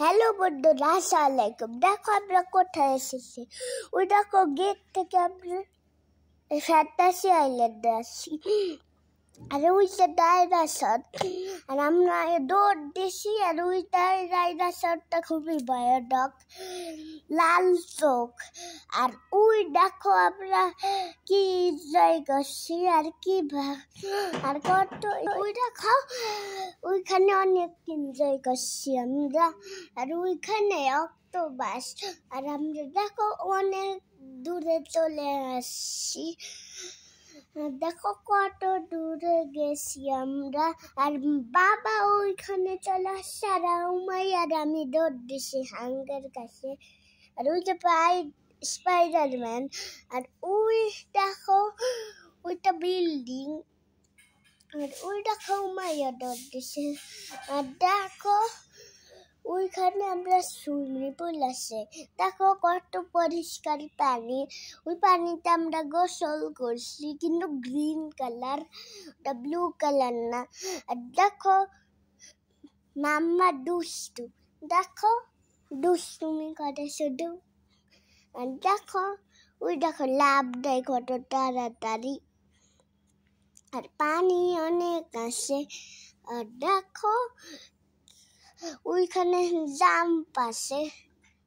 Hello বন্ধুরা, আসসালামু আলাইকুম। দেখো আমরা কোথায় এসেছি। ওই দেখো গেট থেকে আমরা ফ্যান্টাসি আইল্যান্ডে আসছি। আর ওই যে ডাইনোসর, আর আমরা দৌড় দিছি। আর ওই ডাইনোসরটা খুবই ভয়ানক, লাল চোখ। আর ওই দেখো আমরা কি এনজয় করছি আর কি আর কত ওই দেখো ওইখানে অনেক এনজয় করছি আমরা। আর ওইখানে অক্টোপাস। আর আমরা দেখো অনেক দূরে চলে আসছি। দেখো কত দূরে গেছি আমরা। আর বাবা ওইখানে চলে আসছে। আর আর আমি দৌড় দিছি হাঙ্গের কাছে। আর ওই যে স্পাইডারম্যান। আর ওই দেখো ওইটা বিল্ডিং। আর ওই দেখো উমাইয়া দৌড় দিছে। আর দেখো ওইখানে আমরা সুইমিং পুল আছে। দেখো কত পরিষ্কার পানি। ওই পানিতে আমরা গোসল করছি, কিন্তু গ্রিন কালার, ওটা ব্লু কালার না। আর দেখো মাম্মা দুষ্টু, দেখো দুষ্টুমি করে শুধু। আর দেখো ওই দেখো লাভ দেয় কত তাড়াতাড়ি। আর পানি অনেক আছে। আর দেখো ওইখানে জাম্প আছে।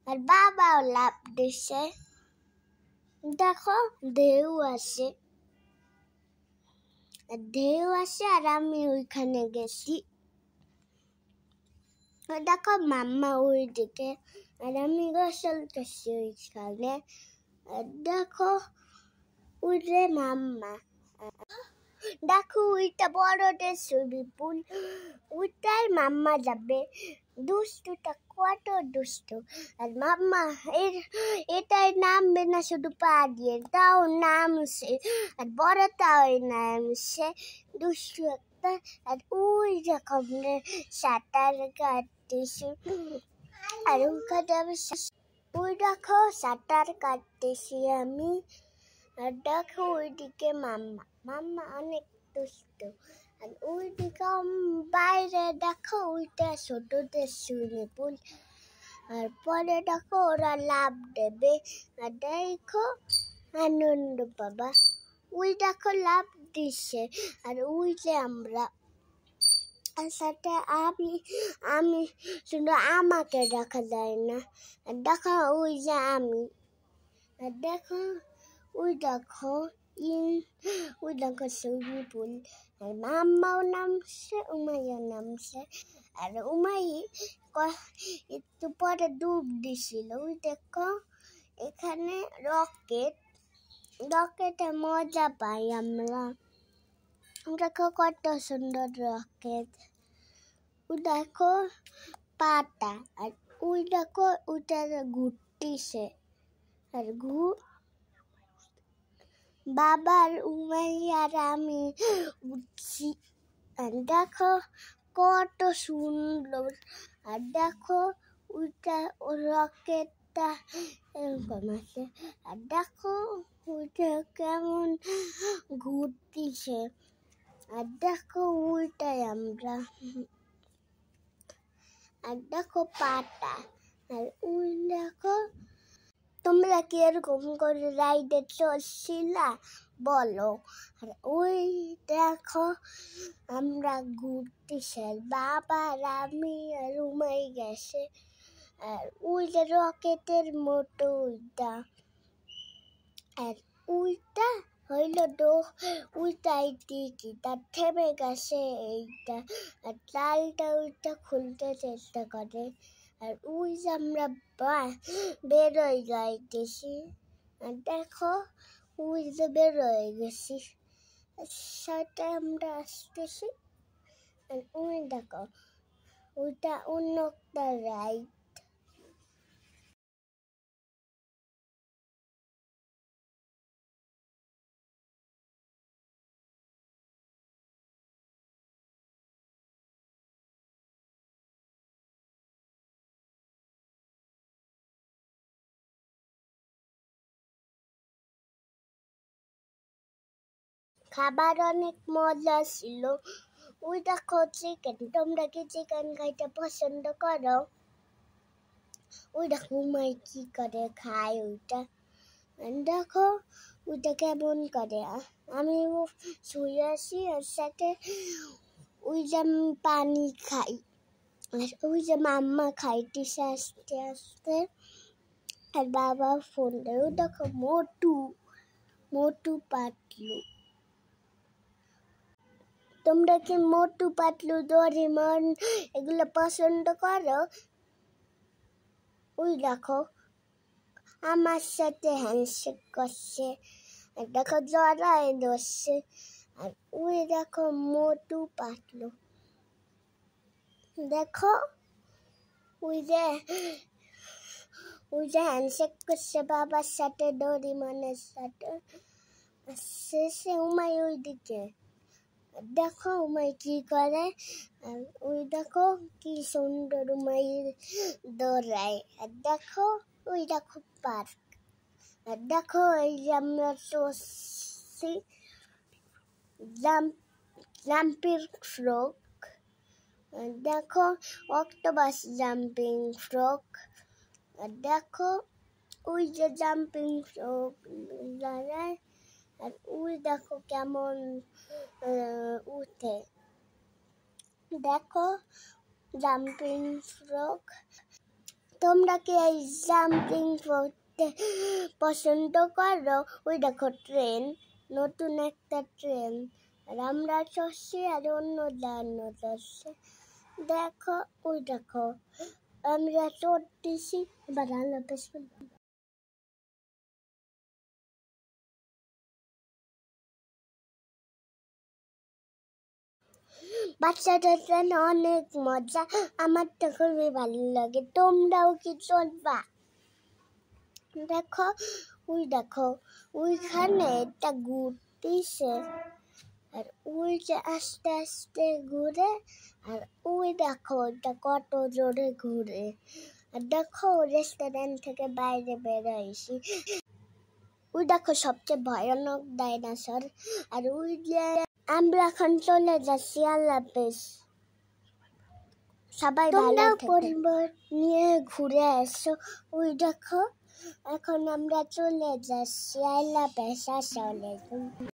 আর বাবাও লাভ দিছে। দেখো ঢেউ আছে, আর আমি ওইখানে গেছি। দেখো মাম্মা ওই দিকে, আর আমি গোসল করছি ওইখানে। আর দেখো ওই যে মাম্মা। দেখো ওইটা বড়দের সুইমিং পুল, ওইটাই মাম্মা যাবে। দুষ্টুটা কত দুষ্টু। আর মাম্মা এটাই নামবে না, শুধু পা দিয়ে তাও নামছে। আর বড়টাও নামছে, দুষ্টু একটা। আর ওই রকম সাঁতার কাটতেছি। আর ওখানে আমি ওই দেখো সাঁতার কাটতেছি আমি। আর দেখো ওইদিকে মাম্মা অনেক দুষ্টু। আর ওইদিকে বাইরে দেখো ওইটা ছোটদের সুইমিং পুল। আর পরে দেখো ওরা লাভ দেবে। আর দেখো আনন্দ বাবা ওই দেখো লাভ দিচ্ছে। আর ওই যে আমরা, আর সাথে আমি শুধু আমাকে দেখা যায় না। আর দেখো ওই যে আমি। আর দেখো ওই দেখো ওই দেখো সুইমিং পুল। আর মাম্মাও নামছে, উমাইয়া নামছে। আর উমাই একটু পরে ডুব দিছিল। ওই দেখো এখানে রকেটে মজা পাই আমরা। দেখো কত সুন্দর রকেট। ওই দেখো পাতা। আর ওই দেখো ওইটা ঘুরতেছে। আর বাবার উমাইয়ার আমি উঠছি। আর দেখো কত সুন্দর। আর দেখো ওইটা রকেটটা এরকম আছে। আর দেখো ওইটা কেমন ঘুরতেছে। আর দেখো ওইটাই আমরা। আর দেখো পাতা। আর ওই দেখো তোমরা কি এরকম করে রাইডে চলছিলা বলো। আর ওই দেখো আমরা ঘুরতেছি, বাবা আর আমি আর উমাই গেছে। আর ওই যে রকেটের মতো ওইটা। আর ওইটা হইল ওইটাই টিকিটা থেমে গেছে এইটা। আর চালটা ওইটা খুলতে চেষ্টা করে। আর ওই যে আমরা বেরোয় যাইতেছি। আর দেখো ওই যে বেরোয় গেছি, সাথে আমরা আসতেছি। আর ওই দেখো ওইটা অন্য একটা রাইড। খাবার অনেক মজা ছিল। ওই দেখো চিকেন। তোমরা কি চিকেন খাইতে পছন্দ করো? ওই দেখো উমাই কি করে খায় ওইটা দেখো ওইটা কেমন করে আমি শুয়ে আসি ওর সাথে ওই যে আমি পানি খাই আর ওই যে মাম্মা খাইতেছে আস্তে আস্তে আর বাবা ফোন দেয় ওই দেখো মোটু মোটু পাতলু তোমরা কি মোটু পাতলু ডোরেমন এগুলো পছন্দ করো ওই দেখো আমার সাথে হ্যান্ডশেক করছে আর দেখো জড়ায় ধরছে আর ওই দেখো মোটু পাতলু দেখো ওই যে হ্যান্ডশেক করছে বাবার সাথে ডোরেমনের সাথে শেষে উমাই ওই দিকে দেখো উমাই কি করে আর ওই দেখো কি সুন্দর উমাই দৌড়ায় আর দেখো ওই দেখো পার্ক আর দেখো এই যে আমরা চলছি জাম্পিং ফ্রক দেখো অক্টোপাস জাম্পিং ফ্রক আর দেখো ওই যে জাম্পিং ফ্রক দাঁড়ায় আর ওই দেখো কেমন উঠে দেখো জাম্পিং ফ্রক তোমরা কি এই জাম্পিং ফ্রকতে পছন্দ করো ওই দেখো ট্রেন নতুন একটা ট্রেন আর আমরা চড়ছি আর অন্য জানো চড়ছে দেখো ওই দেখো আমরা চড়তেছি এবার আল্লাহ হাফেজ বাচ্চাদের জন্য অনেক মজা আমার তো খুবই ভালো লাগে তোমরাও কি চলবা দেখো ওইখানে একটা ঘুরতেছে আর ওই যে আস্তে আস্তে ঘুরে আর ওই দেখো ওটা কত জোরে ঘুরে আর দেখো রেস্টুরেন্ট থেকে বাইরে বেরোইছি ওই দেখো সবচেয়ে ভয়ানক ডাইনোসর আর ওই যে আমরা এখন চলে যাচ্ছি আল্লাহ হাফেজ সবাই ভালো পরিবার নিয়ে ঘুরে আসো ওই দেখো এখন আমরা চলে যাচ্ছি আল্লাহ হাফেজ আসসালামু আলাইকুম